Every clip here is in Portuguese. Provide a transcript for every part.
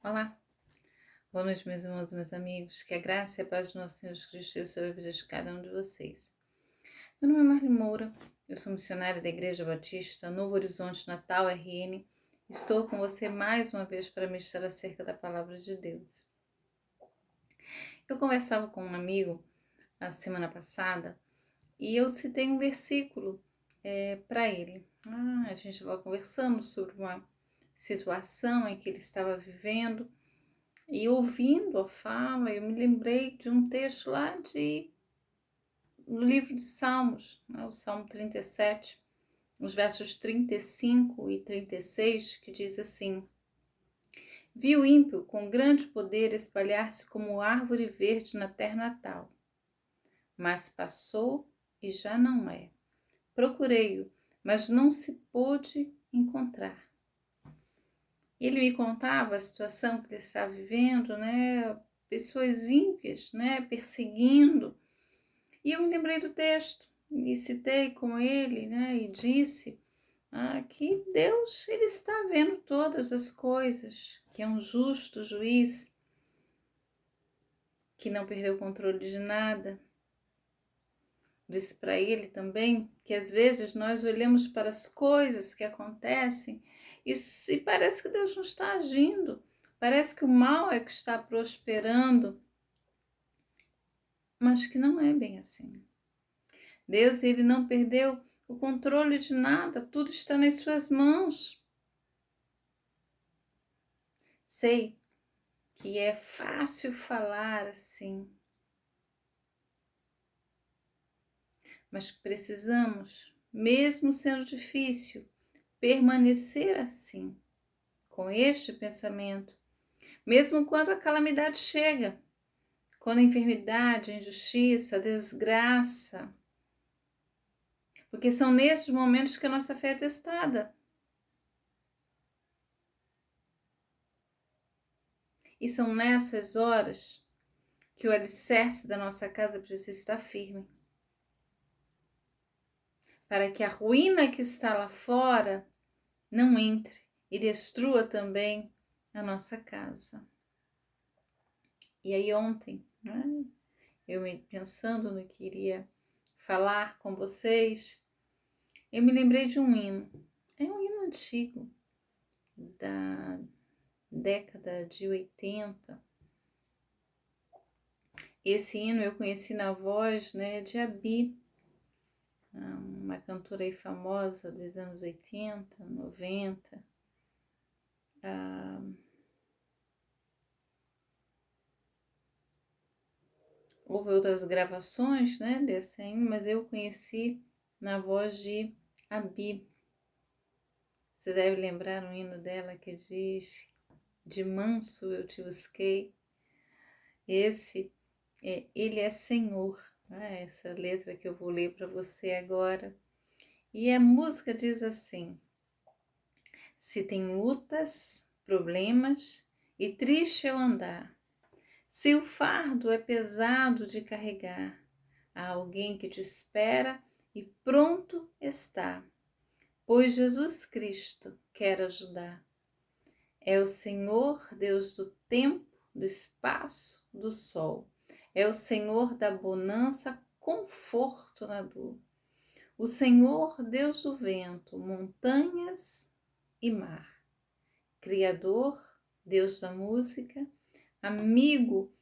Olá, boa noite, meus irmãos e meus amigos. Que a graça e a paz do nosso Senhor Jesus Cristo esteja sobre a vida de cada um de vocês. Meu nome é Marli Moura, eu sou missionária da Igreja Batista Novo Horizonte Natal RN. Estou com você mais uma vez para ministrar acerca da Palavra de Deus. Eu conversava com um amigo a semana passada e eu citei um versículo para ele. A gente estava conversando sobre uma situação em que ele estava vivendo. E ouvindo a fala, eu me lembrei de um texto lá no livro de Salmos, o Salmo 37, os versos 35 e 36, que diz assim: Vi o ímpio com grande poder espalhar-se como árvore verde na terra natal, mas passou e já não é. Procurei-o, mas não se pôde encontrar. Ele me contava a situação que ele estava vivendo, pessoas ímpias, perseguindo. E eu me lembrei do texto e citei com ele, e disse que Deus ele está vendo todas as coisas, que é um justo juiz, que não perdeu o controle de nada. Disse para ele também que às vezes nós olhamos para as coisas que acontecem e parece que Deus não está agindo, parece que o mal é que está prosperando, mas que não é bem assim. Deus ele não perdeu o controle de nada, tudo está nas suas mãos. Sei que é fácil falar assim, mas precisamos, mesmo sendo difícil, permanecer assim, com este pensamento, mesmo quando a calamidade chega, quando a enfermidade, a injustiça, a desgraça, porque são nesses momentos que a nossa fé é testada. E são nessas horas que o alicerce da nossa casa precisa estar firme, para que a ruína que está lá fora não entre e destrua também a nossa casa. E aí ontem, eu pensando no que iria falar com vocês, eu me lembrei de um hino. É um hino antigo, da década de 80. Esse hino eu conheci na voz de Abi, uma cantora aí famosa dos anos 80, 90. Houve outras gravações desse hino, mas eu conheci na voz de Abi. Você deve lembrar um hino dela que diz: de manso eu te busquei. Ele é Senhor. Essa letra que eu vou ler para você agora. E a música diz assim: se tem lutas, problemas e triste eu andar, se o fardo é pesado de carregar, há alguém que te espera e pronto está, pois Jesus Cristo quer ajudar. É o Senhor, Deus do tempo, do espaço, do sol. É o Senhor da bonança, conforto na dor. O Senhor, Deus do vento, montanhas e mar. Criador, Deus da música, amigo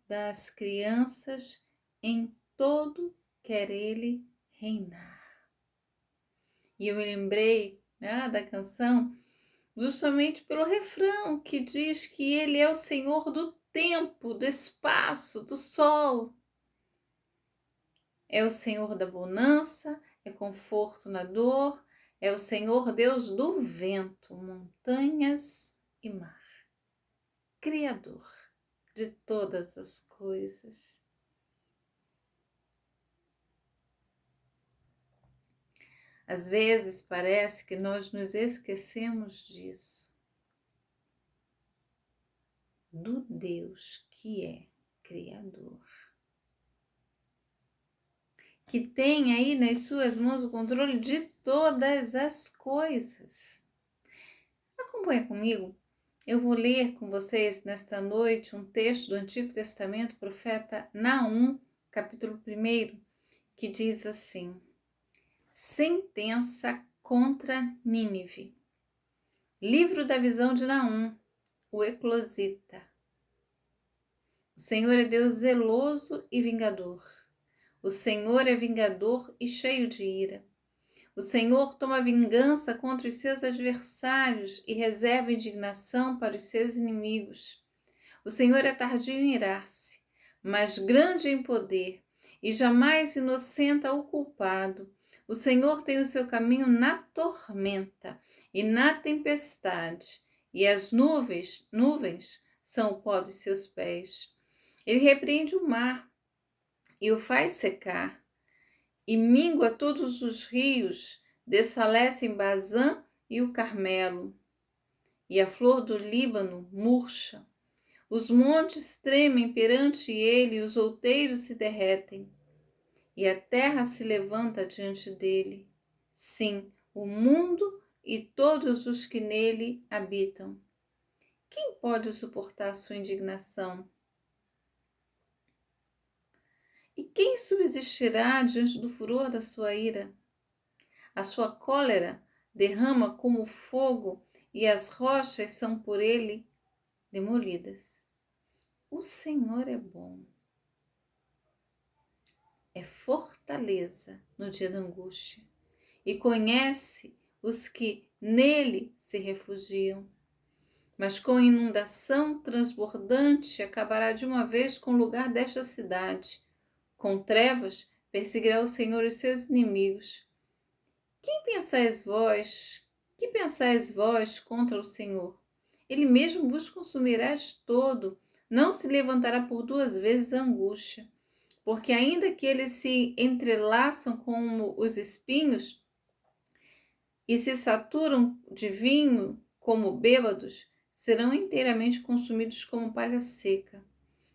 das crianças, em todo quer Ele reinar. E eu me lembrei da canção justamente pelo refrão que diz que Ele é o Senhor do tempo, do espaço, do sol. É o Senhor da bonança, é conforto na dor, é o Senhor Deus do vento, montanhas e mar. Criador de todas as coisas. Às vezes parece que nós nos esquecemos disso, do Deus que é Criador, que tem aí nas suas mãos o controle de todas as coisas. Acompanha comigo Eu vou ler com vocês nesta noite um texto do Antigo Testamento, profeta Naum, capítulo 1, que diz assim: Sentença contra Nínive. Livro da visão de Naum, o eclosita. O Senhor é Deus zeloso e vingador. O Senhor é vingador e cheio de ira. O Senhor toma vingança contra os seus adversários e reserva indignação para os seus inimigos. O Senhor é tardio em irar-se, mas grande em poder, e jamais inocenta o culpado. O Senhor tem o seu caminho na tormenta e na tempestade, e as nuvens são o pó dos seus pés. Ele repreende o mar e o faz secar, e mingua todos os rios, desfalecem Bazã e o Carmelo, e a flor do Líbano murcha. Os montes tremem perante ele, e os outeiros se derretem, e a terra se levanta diante dele. Sim, o mundo e todos os que nele habitam. Quem pode suportar sua indignação? E quem subsistirá diante do furor da sua ira? A sua cólera derrama como fogo, e as rochas são por ele demolidas. O Senhor é bom, é fortaleza no dia da angústia, e conhece os que nele se refugiam. Mas com inundação transbordante acabará de uma vez com o lugar desta cidade. Com trevas perseguirá o Senhor os seus inimigos. Que pensais vós contra o Senhor? Ele mesmo vos consumirá de todo, não se levantará por duas vezes a angústia. Porque ainda que eles se entrelaçam como os espinhos e se saturam de vinho como bêbados, serão inteiramente consumidos como palha seca.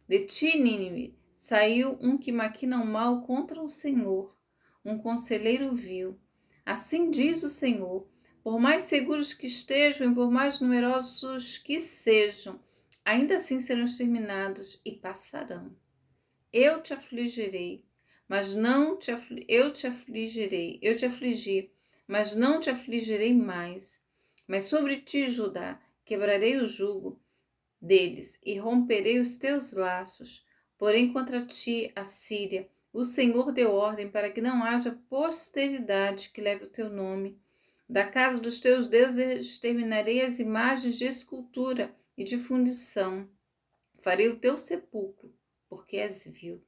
De ti, Nínive, saiu um que maquina o mal contra o Senhor, um conselheiro vil. Assim diz o Senhor: por mais seguros que estejam e por mais numerosos que sejam, ainda assim serão exterminados e passarão. Eu te afligirei, mas não te eu te afligi, mas não te afligirei mais. Mas sobre ti, Judá, quebrarei o jugo deles e romperei os teus laços. Porém, contra ti, Assíria, o Senhor deu ordem para que não haja posteridade que leve o teu nome. Da casa dos teus deuses exterminarei as imagens de escultura e de fundição. Farei o teu sepulcro, porque és vil.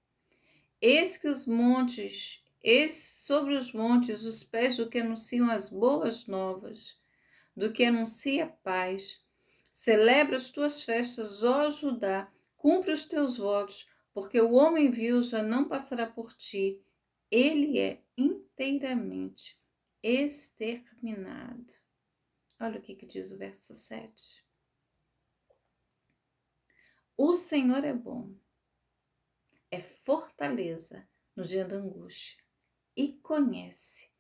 Sobre os montes, os pés do que anunciam as boas novas, do que anuncia a paz. Celebra as tuas festas, ó Judá, cumpre os teus votos, porque o homem vil já não passará por ti. Ele é inteiramente exterminado. Olha o que diz o verso 7. O Senhor é bom, é fortaleza no dia da angústia e conhece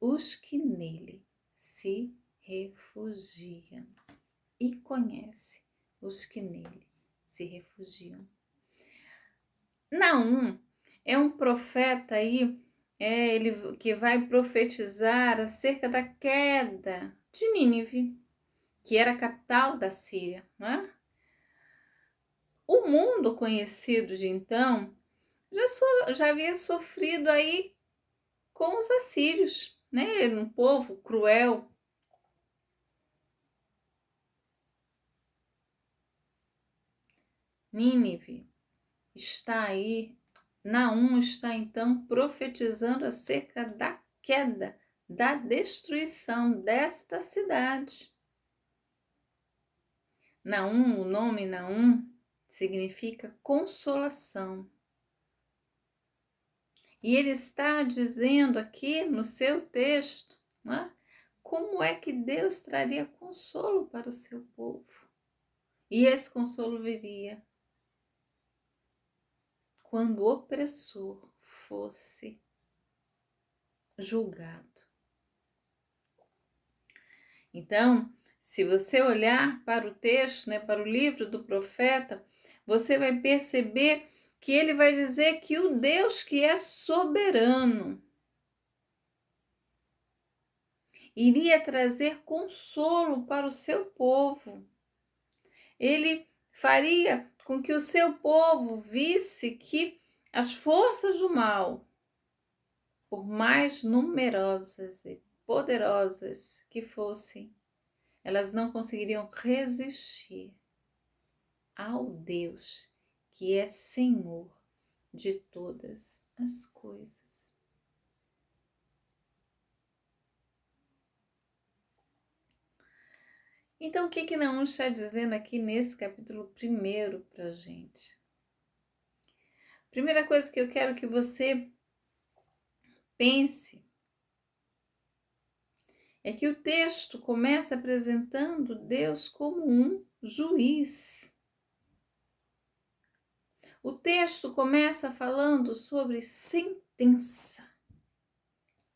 os que nele se refugiam. E conhece os que nele se refugiam. Naum é um profeta aí, ele que vai profetizar acerca da queda de Nínive, que era a capital da Síria, não é? O mundo conhecido de então já havia sofrido aí com os assírios, né? Um povo cruel. Nínive está aí, Naum está então profetizando acerca da queda, da destruição desta cidade. Naum, o nome Naum significa consolação. E ele está dizendo aqui no seu texto, né, como é que Deus traria consolo para o seu povo. E esse consolo viria quando o opressor fosse julgado. Então, Se você olhar para o texto, né, para o livro do profeta, você vai perceber que ele vai dizer que o Deus que é soberano iria trazer consolo para o seu povo. Ele faria com que o seu povo visse que as forças do mal, por mais numerosas e poderosas que fossem, elas não conseguiriam resistir ao Deus que é Senhor de todas as coisas. Então, o que Naum está dizendo aqui nesse capítulo 1 para a gente? Primeira coisa que eu quero que você pense é que o texto começa apresentando Deus como um juiz. O texto começa falando sobre sentença.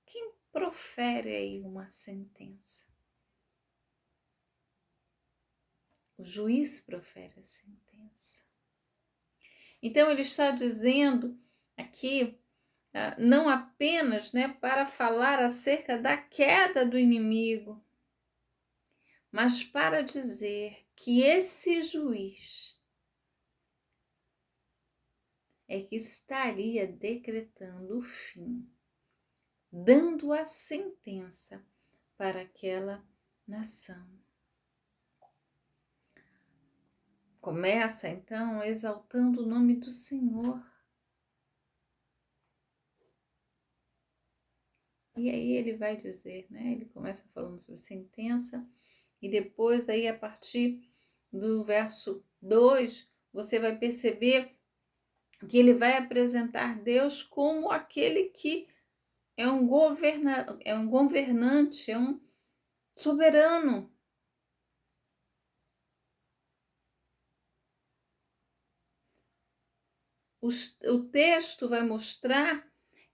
Quem profere aí uma sentença? O juiz profere a sentença. Então ele está dizendo aqui, não apenas, né, para falar acerca da queda do inimigo, mas para dizer que esse juiz é que estaria decretando o fim, dando a sentença para aquela nação. Começa então exaltando o nome do Senhor. E aí ele vai dizer, né? Ele começa falando sobre sentença e depois aí a partir do verso 2, você vai perceber que ele vai apresentar Deus como aquele que é um governante, é um soberano. O texto vai mostrar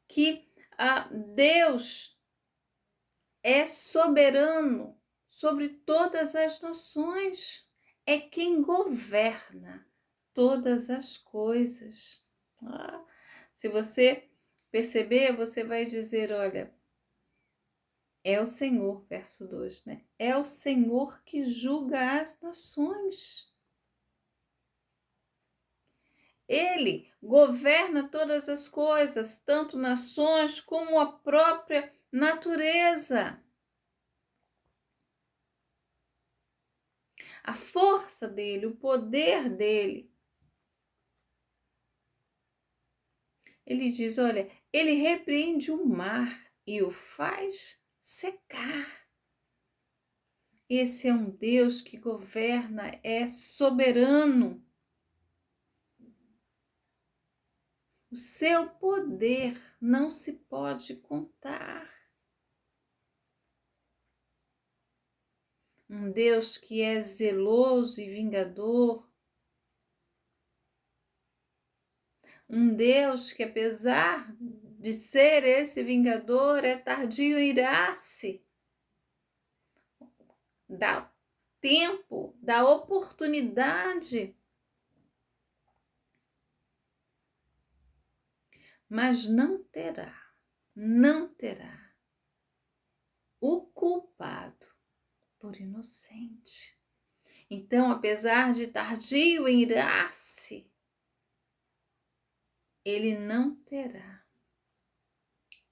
que Deus é soberano sobre todas as nações, é quem governa todas as coisas. Se você perceber, você vai dizer, olha, é o Senhor, verso 2, né? É o Senhor que julga as nações. Ele governa todas as coisas, tanto nações como a própria natureza. A força dele, o poder dele. Ele diz, olha, ele repreende o mar e o faz secar. Esse é um Deus que governa, é soberano. O seu poder não se pode contar. Um Deus que é zeloso e vingador. Um Deus que, apesar de ser esse vingador, é tardio em irar-se. Dá tempo, dá oportunidade. Mas não terá o culpado por inocente. Então, apesar de tardio em irar-se, ele não terá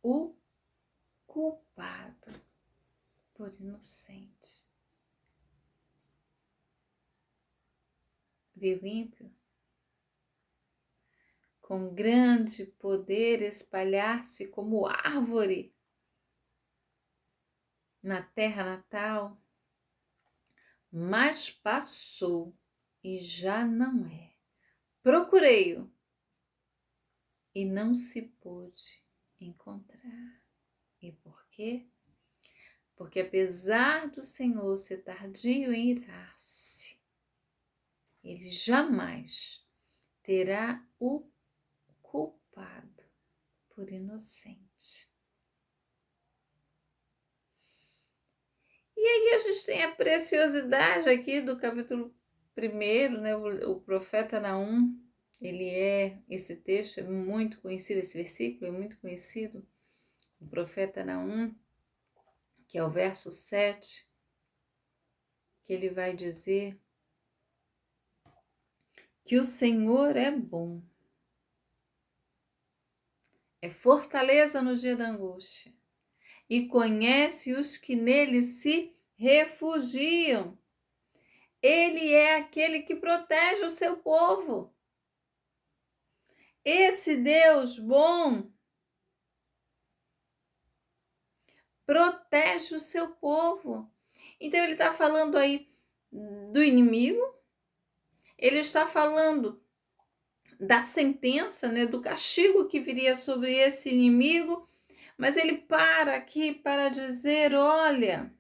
o culpado por inocente. Viu, ímpio? Com grande poder espalhar-se como árvore na terra natal, mas passou e já não é. Procurei-o e não se pôde encontrar. E por quê? Porque apesar do Senhor ser tardio em irar-se, ele jamais terá o culpado por inocente. E aí a gente tem a preciosidade aqui do capítulo 1, né? O profeta Naum, esse texto é muito conhecido, esse versículo é muito conhecido. O profeta Naum, que é o verso 7, que ele vai dizer que o Senhor é bom, é fortaleza no dia da angústia, e conhece os que nele se refugiam. Ele é aquele que protege o seu povo. Esse Deus bom protege o seu povo. Então ele está falando aí do inimigo, ele está falando da sentença, né, do castigo que viria sobre esse inimigo, mas ele para aqui para dizer, olha,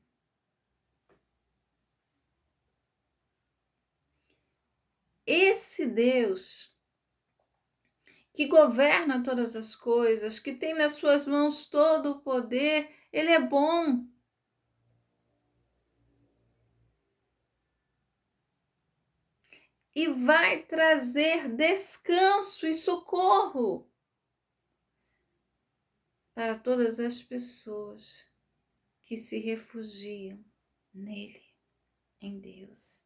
esse Deus que governa todas as coisas, que tem nas suas mãos todo o poder, ele é bom. E vai trazer descanso e socorro para todas as pessoas que se refugiam nele, em Deus.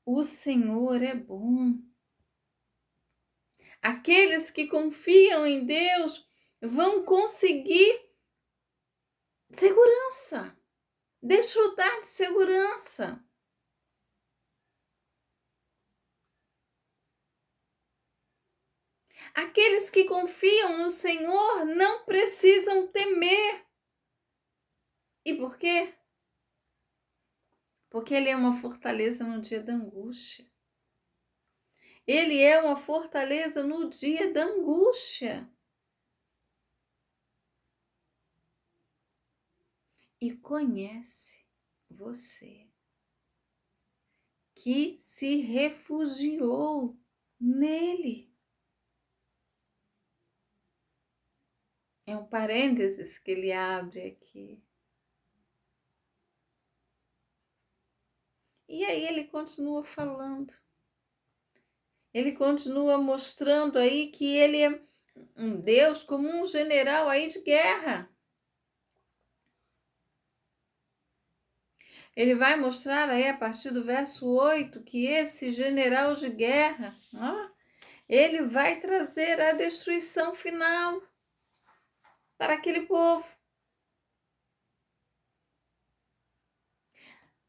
O Senhor é bom. Aqueles que confiam em Deus vão conseguir segurança, desfrutar de segurança. Aqueles que confiam no Senhor não precisam temer. E por quê? Porque Ele é uma fortaleza no dia da angústia. Ele é uma fortaleza no dia da angústia. E conhece você que se refugiou nele. É um parênteses que ele abre aqui. E aí ele continua falando. Ele continua mostrando aí que ele é um Deus como um general aí de guerra. Ele vai mostrar aí a partir do verso 8 que esse general de guerra, ele vai trazer a destruição final para aquele povo.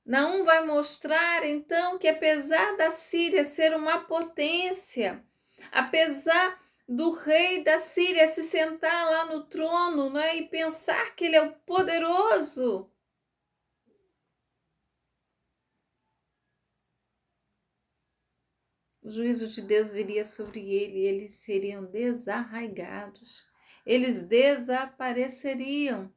Naum vai mostrar então que apesar da Síria ser uma potência, apesar do rei da Síria se sentar lá no trono, né, e pensar que ele é o poderoso, o juízo de Deus viria sobre ele e eles seriam desarraigados, eles desapareceriam.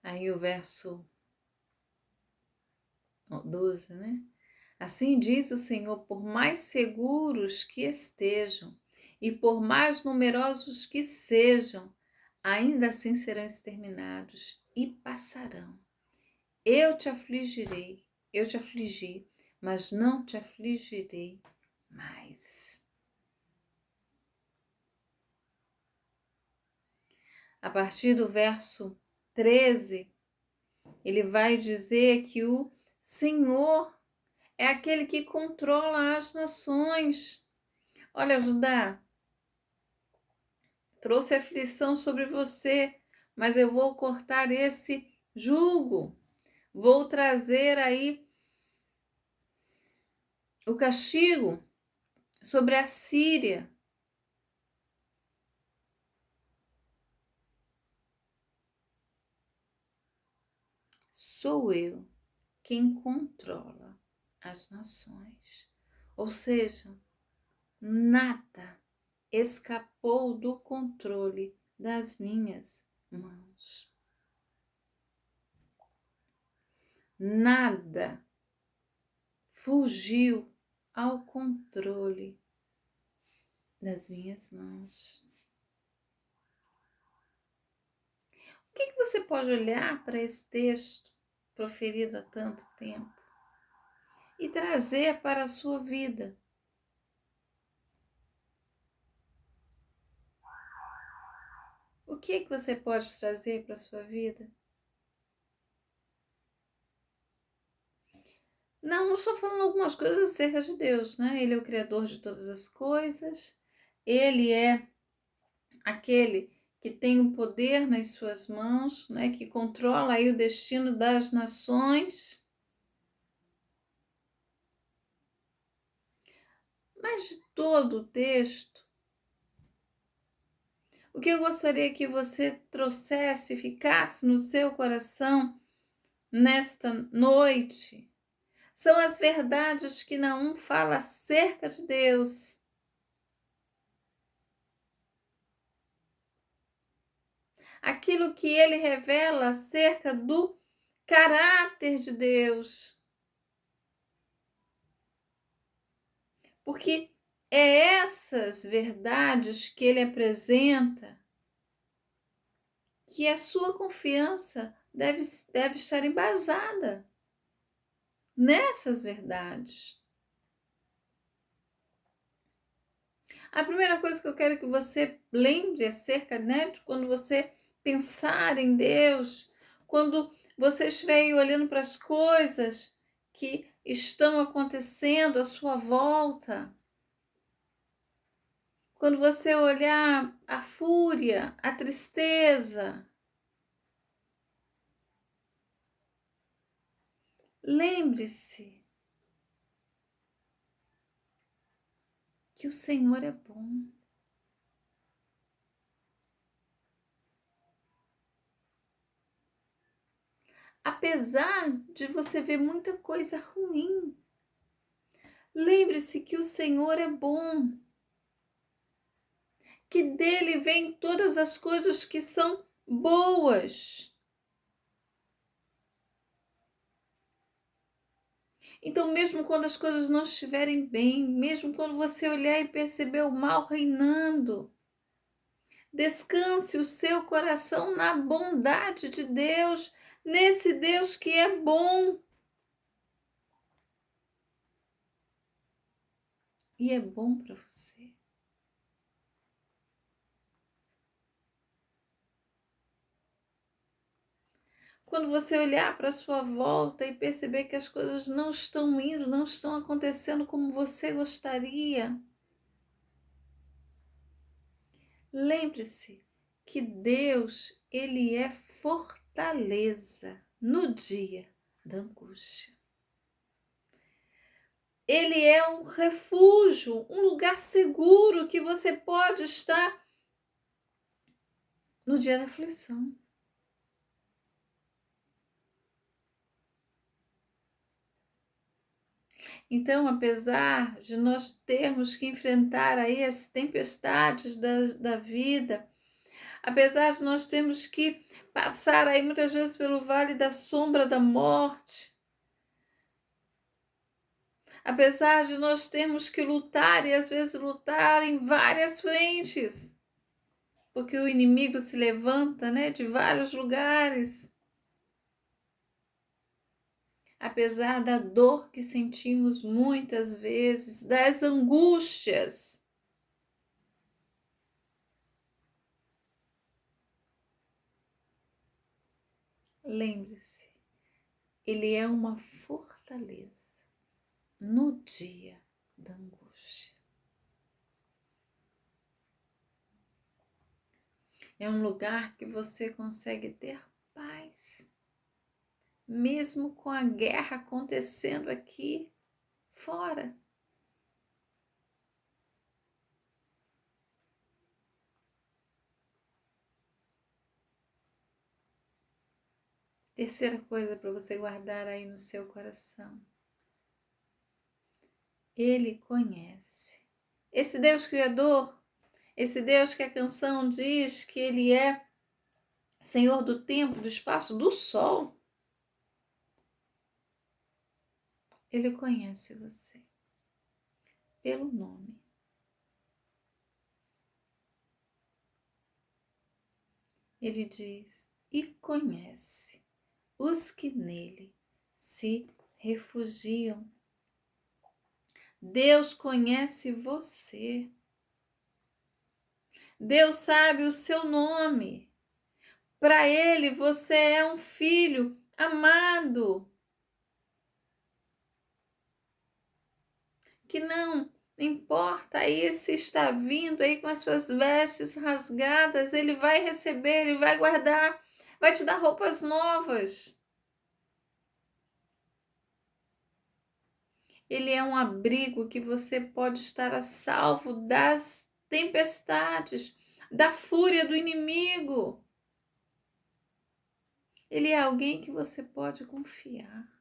Aí o verso 12, né? Assim diz o Senhor, por mais seguros que estejam e por mais numerosos que sejam, ainda assim serão exterminados e passarão. Eu te afligirei, eu te afligi, mas não te afligirei mais. A partir do verso 13, ele vai dizer que o Senhor é aquele que controla as nações. Olha, Judá, trouxe aflição sobre você, mas eu vou cortar esse jugo. Vou trazer aí o castigo sobre a Síria. Sou eu quem controla as nações. Ou seja, nada escapou do controle das minhas mãos. Nada fugiu ao controle das minhas mãos. O que você pode olhar para esse texto proferido há tanto tempo e trazer para a sua vida? O que você pode trazer para a sua vida? Não estou falando algumas coisas acerca de Deus, né? Ele é o Criador de todas as coisas, Ele é aquele que tem o poder nas suas mãos, né? Que controla aí o destino das nações. Mas de todo o texto, o que eu gostaria que você trouxesse, ficasse no seu coração nesta noite, são as verdades que Naum fala acerca de Deus. Aquilo que ele revela acerca do caráter de Deus. Porque é essas verdades que ele apresenta que a sua confiança deve estar embasada nessas verdades. A primeira coisa que eu quero que você lembre acerca, né, de quando você pensar em Deus, quando você estiver aí olhando para as coisas que estão acontecendo à sua volta, quando você olhar a fúria, a tristeza, lembre-se que o Senhor é bom. Apesar de você ver muita coisa ruim, lembre-se que o Senhor é bom, que dele vêm todas as coisas que são boas. Então, mesmo quando as coisas não estiverem bem, mesmo quando você olhar e perceber o mal reinando, descanse o seu coração na bondade de Deus, nesse Deus que é bom. E é bom para você. Quando você olhar para a sua volta e perceber que as coisas não estão indo, não estão acontecendo como você gostaria, lembre-se que Deus, ele é fortaleza no dia da angústia. Ele é um refúgio, um lugar seguro que você pode estar no dia da aflição. Então, apesar de nós termos que enfrentar aí as tempestades da vida, apesar de nós termos que passar aí muitas vezes pelo vale da sombra da morte, apesar de nós termos que lutar e às vezes lutar em várias frentes, porque o inimigo se levanta, né, de vários lugares. Apesar da dor que sentimos muitas vezes, das angústias, lembre-se, ele é uma fortaleza no dia da angústia. É um lugar que você consegue ter paz, mesmo com a guerra acontecendo aqui fora. Terceira coisa para você guardar aí no seu coração. Ele conhece. Esse Deus Criador, esse Deus que a canção diz que ele é Senhor do tempo, do espaço, do sol. Ele conhece você pelo nome. Ele diz: e conhece os que nele se refugiam. Deus conhece você. Deus sabe o seu nome. Para Ele, você é um filho amado, que não importa aí se está vindo aí com as suas vestes rasgadas, Ele vai receber, Ele vai guardar, vai te dar roupas novas. Ele é um abrigo que você pode estar a salvo das tempestades, da fúria do inimigo. Ele é alguém que você pode confiar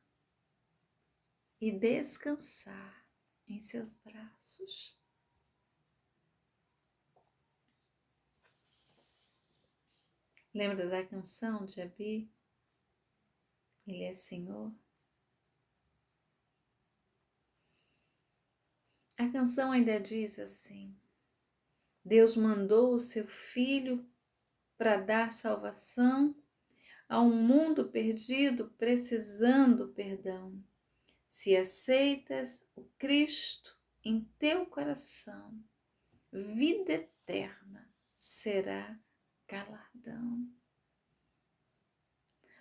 e descansar em seus braços. Lembra da canção de Abi? Ele é Senhor. A canção ainda diz assim: Deus mandou o seu Filho para dar salvação a um mundo perdido precisando perdão. Se aceitas o Cristo em teu coração, vida eterna será galardão.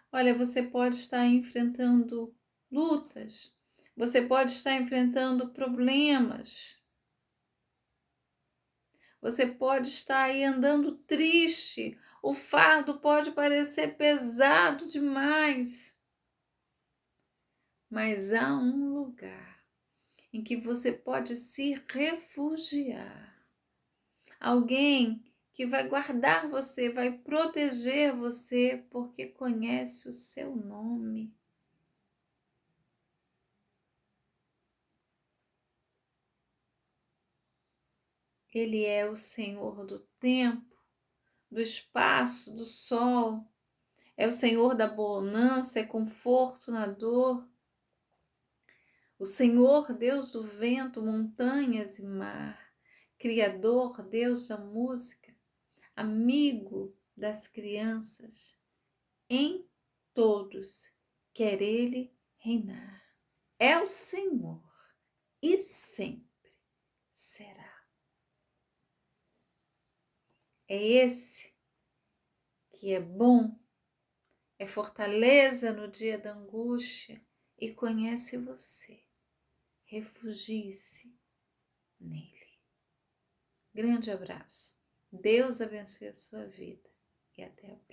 Olha, você pode estar enfrentando lutas, você pode estar enfrentando problemas, você pode estar aí andando triste, o fardo pode parecer pesado demais, mas há um lugar em que você pode se refugiar. Alguém que vai guardar você, vai proteger você, porque conhece o seu nome. Ele é o Senhor do tempo, do espaço, do sol. É o Senhor da bonança, é conforto na dor. O Senhor, Deus do vento, montanhas e mar. Criador, Deus da música, amigo das crianças. Em todos quer Ele reinar. É o Senhor e sempre será. É esse que é bom, é fortaleza no dia da angústia e conhece você. Refugie-se nele. Grande abraço. Deus abençoe a sua vida e até a próxima.